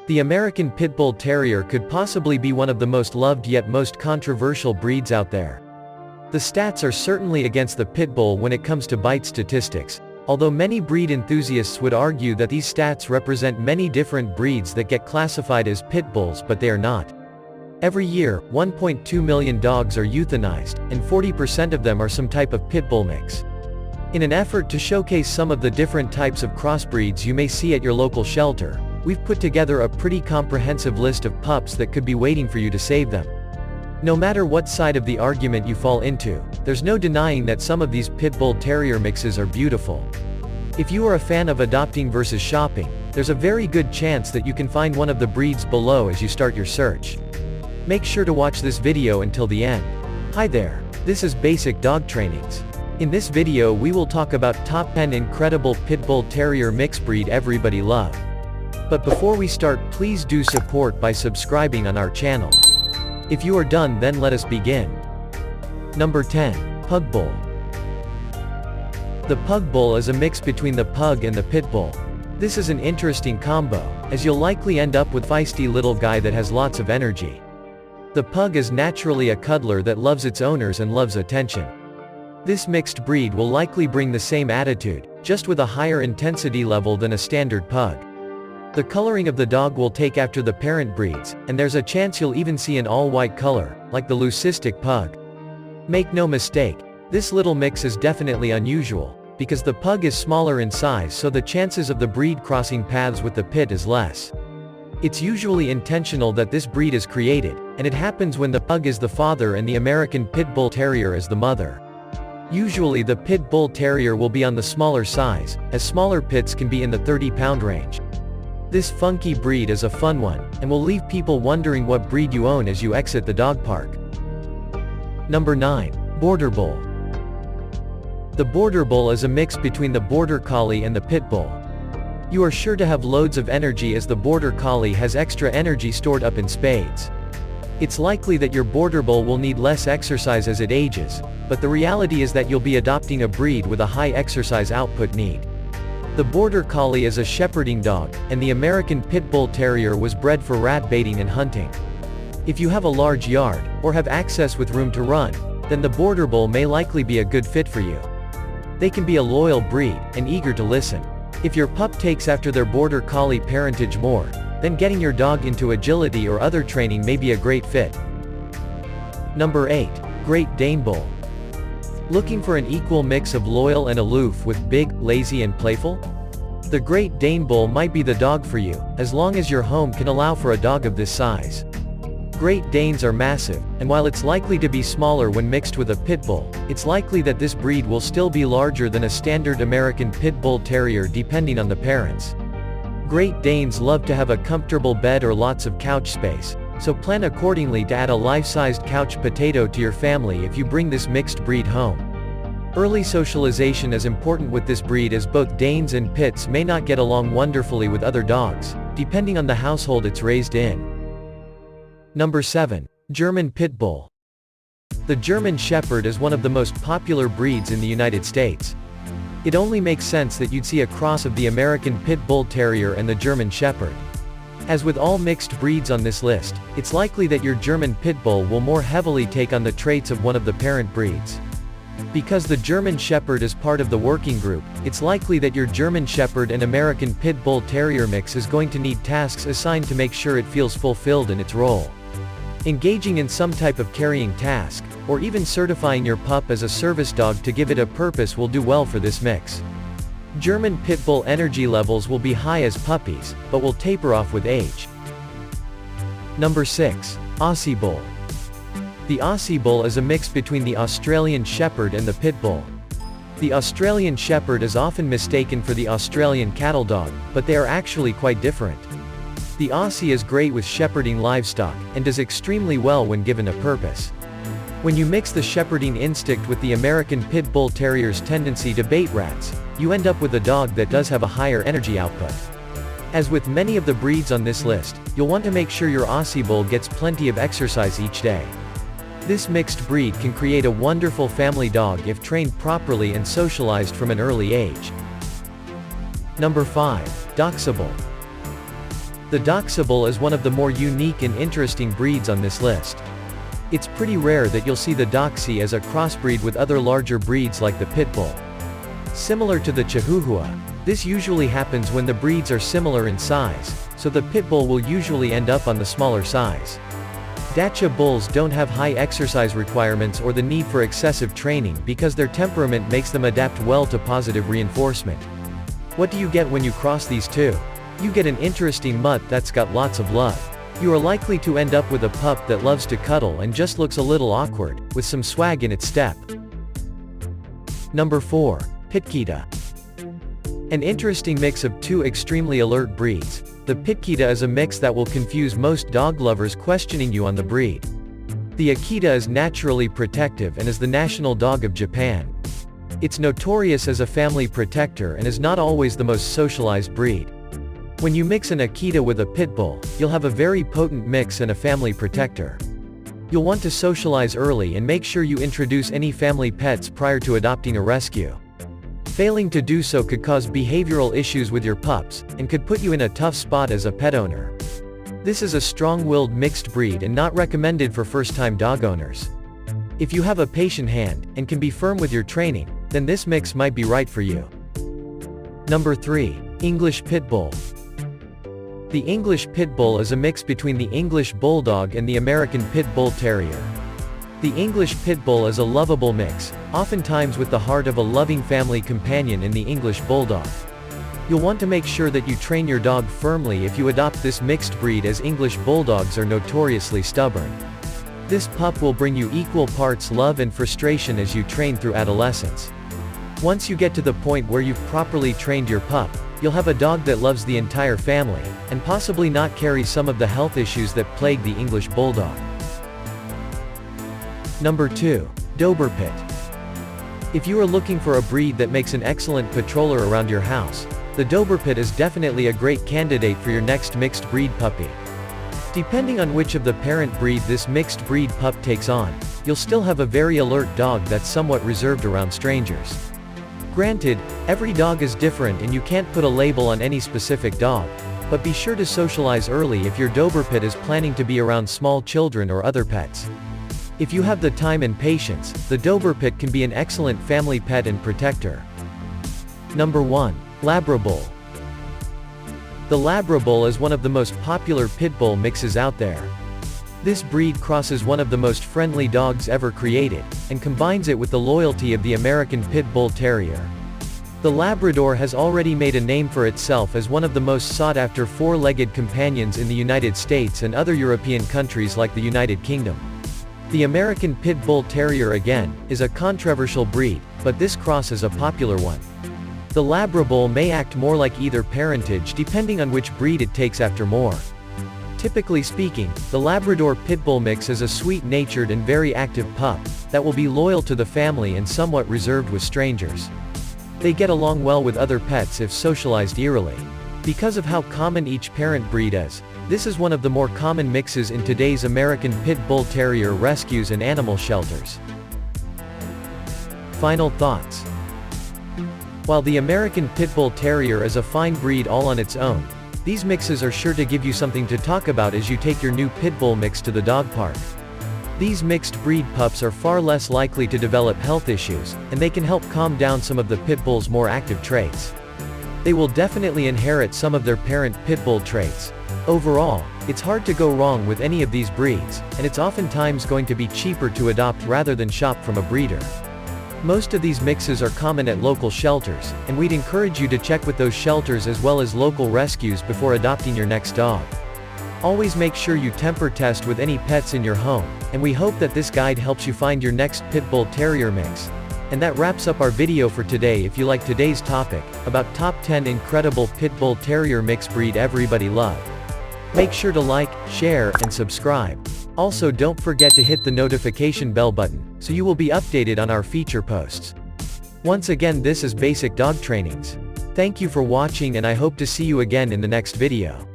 The American Pit Bull Terrier could possibly be one of the most loved yet most controversial breeds out there. The stats are certainly against the Pit Bull when it comes to bite statistics, although many breed enthusiasts would argue that these stats represent many different breeds that get classified as Pit Bulls, but they are not. Every year, 1.2 million dogs are euthanized, and 40% of them are some type of Pit Bull mix. In an effort to showcase some of the different types of crossbreeds you may see at your local shelter, we've put together a pretty comprehensive list of pups that could be waiting for you to save them. No matter what side of the argument you fall into, there's no denying that some of these Pit Bull Terrier mixes are beautiful. If you are a fan of adopting versus shopping, there's a very good chance that you can find one of the breeds below as you start your search. Make sure to watch this video until the end. Hi there, this is Basic Dog Trainings. In this video we will talk about top 10 incredible Pit Bull Terrier mix breed everybody love. But before we start, please do support by subscribing on our channel. If you are done, then let us begin. Number 10. Pug Bull. The Pug Bull is a mix between the Pug and the Pit Bull. This is an interesting combo, as you'll likely end up with a feisty little guy that has lots of energy. The Pug is naturally a cuddler that loves its owners and loves attention. This mixed breed will likely bring the same attitude, just with a higher intensity level than a standard Pug. The coloring of the dog will take after the parent breeds, and there's a chance you'll even see an all-white color, like the leucistic Pug. Make no mistake, this little mix is definitely unusual, because the Pug is smaller in size, so the chances of the breed crossing paths with the Pit is less. It's usually intentional that this breed is created, and it happens when the Pug is the father and the American Pit Bull Terrier is the mother. Usually the Pit Bull Terrier will be on the smaller size, as smaller Pits can be in the 30-pound range. This funky breed is a fun one, and will leave people wondering what breed you own as you exit the dog park. Number 9. Border Bull. The Border Bull is a mix between the Border Collie and the Pit Bull. You are sure to have loads of energy, as the Border Collie has extra energy stored up in spades. It's likely that your Border Bull will need less exercise as it ages, but the reality is that you'll be adopting a breed with a high exercise output need. The Border Collie is a shepherding dog, and the American Pit Bull Terrier was bred for rat baiting and hunting. If you have a large yard, or have access with room to run, then the Border Bull may likely be a good fit for you. They can be a loyal breed, and eager to listen. If your pup takes after their Border Collie parentage more, then getting your dog into agility or other training may be a great fit. Number 8. Great Dane Bull. Looking for an equal mix of loyal and aloof with big, lazy and playful? The Great Dane Bull might be the dog for you, as long as your home can allow for a dog of this size. Great Danes are massive, and while it's likely to be smaller when mixed with a Pit Bull, it's likely that this breed will still be larger than a standard American Pit Bull Terrier depending on the parents. Great Danes love to have a comfortable bed or lots of couch space, so plan accordingly to add a life-sized couch potato to your family if you bring this mixed breed home. Early socialization is important with this breed, as both Danes and Pits may not get along wonderfully with other dogs, depending on the household it's raised in. Number 7. German Pit Bull. The German Shepherd is one of the most popular breeds in the United States. It only makes sense that you'd see a cross of the American Pit Bull Terrier and the German Shepherd. As with all mixed breeds on this list, it's likely that your German Pit Bull will more heavily take on the traits of one of the parent breeds. Because the German Shepherd is part of the working group, it's likely that your German Shepherd and American Pit Bull Terrier mix is going to need tasks assigned to make sure it feels fulfilled in its role. Engaging in some type of carrying task, or even certifying your pup as a service dog to give it a purpose will do well for this mix. German Pit Bull energy levels will be high as puppies, but will taper off with age. Number 6. Aussie Bull. The Aussie Bull is a mix between the Australian Shepherd and the Pit Bull. The Australian Shepherd is often mistaken for the Australian cattle dog, but they are actually quite different. The Aussie is great with shepherding livestock, and does extremely well when given a purpose. When you mix the shepherding instinct with the American Pit Bull Terrier's tendency to bait rats, you end up with a dog that does have a higher energy output. As with many of the breeds on this list, you'll want to make sure your Aussie Bull gets plenty of exercise each day. This mixed breed can create a wonderful family dog if trained properly and socialized from an early age. Number 5. Dachshund Bull. The Dachshund is one of the more unique and interesting breeds on this list. It's pretty rare that you'll see the Dachshund as a crossbreed with other larger breeds like the Pit Bull. Similar to the Chihuahua, this usually happens when the breeds are similar in size, so the Pit Bull will usually end up on the smaller size. Dachshund bulls don't have high exercise requirements or the need for excessive training because their temperament makes them adapt well to positive reinforcement. What do you get when you cross these two? You get an interesting mutt that's got lots of love. You are likely to end up with a pup that loves to cuddle and just looks a little awkward, with some swag in its step. Number 4. Pitkita. An interesting mix of two extremely alert breeds. The Pitkita is a mix that will confuse most dog lovers questioning you on the breed. The Akita is naturally protective and is the national dog of Japan. It's notorious as a family protector and is not always the most socialized breed. When you mix an Akita with a Pit Bull, you'll have a very potent mix and a family protector. You'll want to socialize early and make sure you introduce any family pets prior to adopting a rescue. Failing to do so could cause behavioral issues with your pups, and could put you in a tough spot as a pet owner. This is a strong-willed mixed breed and not recommended for first-time dog owners. If you have a patient hand, and can be firm with your training, then this mix might be right for you. Number 3. English Pit Bull. The English Pit Bull is a mix between the English Bulldog and the American Pit Bull Terrier. The English Pit Bull is a lovable mix, oftentimes with the heart of a loving family companion in the English Bulldog. You'll want to make sure that you train your dog firmly if you adopt this mixed breed, as English Bulldogs are notoriously stubborn. This pup will bring you equal parts love and frustration as you train through adolescence. Once you get to the point where you've properly trained your pup, you'll have a dog that loves the entire family, and possibly not carry some of the health issues that plague the English Bulldog. Number 2. Doberpit. If you are looking for a breed that makes an excellent patroller around your house, the Doberpit is definitely a great candidate for your next mixed breed puppy. Depending on which of the parent breed this mixed breed pup takes on, you'll still have a very alert dog that's somewhat reserved around strangers. Granted, every dog is different and you can't put a label on any specific dog, but be sure to socialize early if your Doberpit is planning to be around small children or other pets. If you have the time and patience, the Doberpit can be an excellent family pet and protector. Number 1. Labrabull. The Labrabull is one of the most popular pit bull mixes out there. This breed crosses one of the most friendly dogs ever created, and combines it with the loyalty of the American Pit Bull Terrier. The Labrador has already made a name for itself as one of the most sought-after four-legged companions in the United States and other European countries like the United Kingdom. The American Pit Bull Terrier, again, is a controversial breed, but this cross is a popular one. The Labrabull may act more like either parentage depending on which breed it takes after more. Typically speaking, the Labrador Pit Bull mix is a sweet-natured and very active pup that will be loyal to the family and somewhat reserved with strangers. They get along well with other pets if socialized eerily. Because of how common each parent breed is, this is one of the more common mixes in today's American Pit Bull Terrier rescues and animal shelters. Final thoughts. While the American Pit Bull Terrier is a fine breed all on its own, these mixes are sure to give you something to talk about as you take your new Pit Bull mix to the dog park. These mixed breed pups are far less likely to develop health issues, and they can help calm down some of the Pit Bull's more active traits. They will definitely inherit some of their parent Pit Bull traits. Overall, it's hard to go wrong with any of these breeds, and it's oftentimes going to be cheaper to adopt rather than shop from a breeder. Most of these mixes are common at local shelters, and we'd encourage you to check with those shelters as well as local rescues before adopting your next dog. Always make sure you temper test with any pets in your home, and we hope that this guide helps you find your next Pit Bull Terrier mix. And that wraps up our video for today. If you like today's topic, about top 10 incredible Pit Bull Terrier mix breed everybody love, make sure to like, share, and subscribe. Also, don't forget to hit the notification bell button, so you will be updated on our feature posts. Once again, this is Basic Dog Trainings. Thank you for watching, and I hope to see you again in the next video.